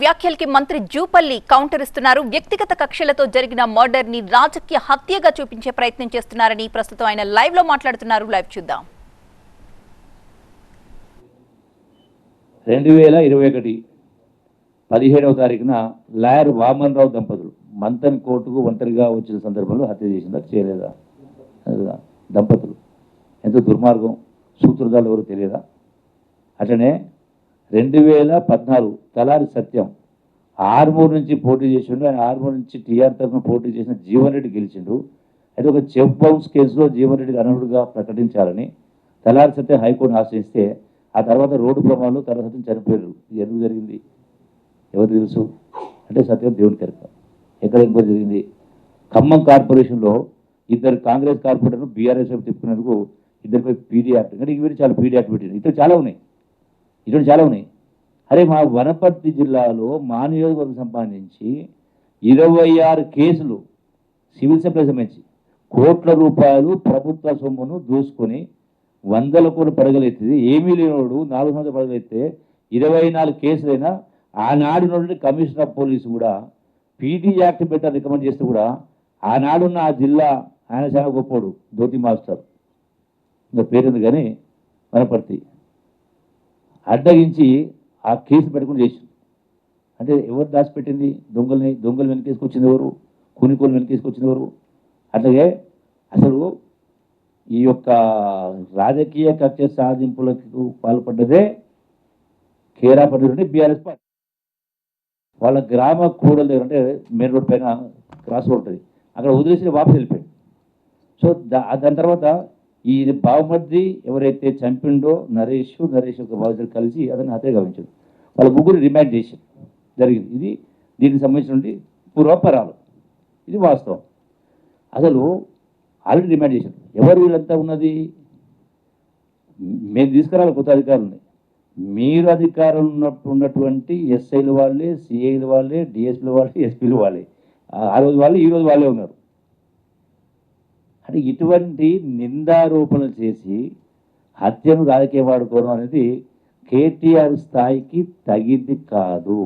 వ్యాఖ్యలకి మంత్రి జూపల్లి కౌంటర్ ఇస్తున్నారు. వ్యక్తిగత కక్షలతో జరిగిన మర్డర్ ని రాజకీయ హత్యగా చూపించే ప్రయత్నం చేస్తున్నారని ప్రస్తుతం ఆయన లైవ్ లో మాట్లాడుతున్నారు. లైవ్ చూద్దాం. 2021 17వ తారీఖున లాయర్ వామన్ రావు దంపతులు మంతన్ కోర్టుకు ఒంటరిగా వచ్చిన సందర్భంలో హత్య చేసిందా చేయలేదా? దంపతులు ఎంత దుర్మార్గం, సూత్రధారులు ఎవరు తెలియదా? అట్లనే 2014 తలారి సత్యం ఆర్మూర్ నుంచి పోటీ చేసిండు. ఆయన ఆర్మూర్ నుంచి టీఆర్ తరఫున పోటీ చేసిన జీవన్ రెడ్డి గెలిచిండు. అయితే ఒక చెక్ బౌన్స్ కేసులో జీవన్ రెడ్డికి అనర్హుడిగా ప్రకటించాలని తలారి సత్యం హైకోర్టును ఆశ్రయిస్తే ఆ తర్వాత రోడ్డు ప్రమాదంలో తలారి సత్యం చనిపోయారు. ఇది ఎందుకు జరిగింది ఎవరు తెలుసు అంటే సత్యం దేవుని కెరక. ఎక్కడ ఎంక్వైరీ జరిగింది? ఖమ్మం కార్పొరేషన్లో ఇద్దరు కాంగ్రెస్ కార్పొరేటర్లు బీఆర్ఎస్ తిప్పుకునేందుకు ఇద్దరిపై పీడీ యాక్ట్, అంటే ఇవి చాలా పీడీ యాక్ట్ పెట్టింది. ఇటువంటి చాలా ఉన్నాయి. అరే మా వనపర్తి జిల్లాలో మా నియోజకవర్గం సంబంధించి 26 కేసులు సివిల్ సప్లైస్ సంబంధించి కోట్ల రూపాయలు ప్రభుత్వ సొమ్మును దూసుకొని 100 కోట్లు పడగలెత్తింది. ఏమీ లేనివాడు 4 సంవత్సరాలు పడగలెత్తే 24 కేసులైనా ఆనాడు నుండి కమిషనర్ ఆఫ్ పోలీసు కూడా పీడీ యాక్ట్ పెట్టాలని రికమెండ్ చేస్తే కూడా ఆనాడున్న ఆ జిల్లా ఆయన చాలా గొప్పోడు, ధోతి మాస్టర్, ఇంకా పేరుంది కానీ వనపర్తి అడ్డగించి ఆ కేసు పెట్టుకుని చేసింది. అంటే ఎవరు దాచిపెట్టింది? దొంగలు వెనకేసుకొచ్చింది ఎవరు? కూనికోలు వెనకేసుకొచ్చింది ఎవరు? అట్లాగే అసలు ఈ యొక్క రాజకీయ కక్ష సాధింపులకు పాల్పడ్డదే కేరాపల్లి నుండి బీఆర్ఎస్ పార్టీ. వాళ్ళ గ్రామ కూడలు అంటే మెయిన్ రోడ్ పైన క్రాస్ రోడ్ ఉంటుంది, అక్కడ వదిలేసి వాపసు వెళ్ళిపోయాడు. సో దాని తర్వాత ఈ బావమర్ది ఎవరైతే చంపిండో నరేష్ యొక్క బాధితులు కలిసి అతన్ని హత్య గావించాడు. వాళ్ళ ముగ్గురు రిమాండ్ చేశారు జరిగింది. దీనికి సంబంధించిన పూర్వపరాలు, ఇది వాస్తవం. అసలు ఆల్రెడీ రిమాండ్ చేశారు. ఎవరు వీళ్ళంతా ఉన్నది? మేము తీసుకురావాలి కొత్త అధికారులని. మీరు అధికారం ఉన్నటువంటి ఎస్ఐలు వాళ్ళే, సిఐలు వాళ్ళే, డిఎస్పీలు వాళ్ళే, ఎస్పీలు వాళ్ళే, ఆ రోజు వాళ్ళు ఈ రోజు వాళ్ళే ఉన్నారు. అంటే ఇటువంటి నిందారోపణలు చేసి హత్యను రాజకీయ వాడుకోవడం అనేది కేటీఆర్ స్థాయికి తగింది కాదు.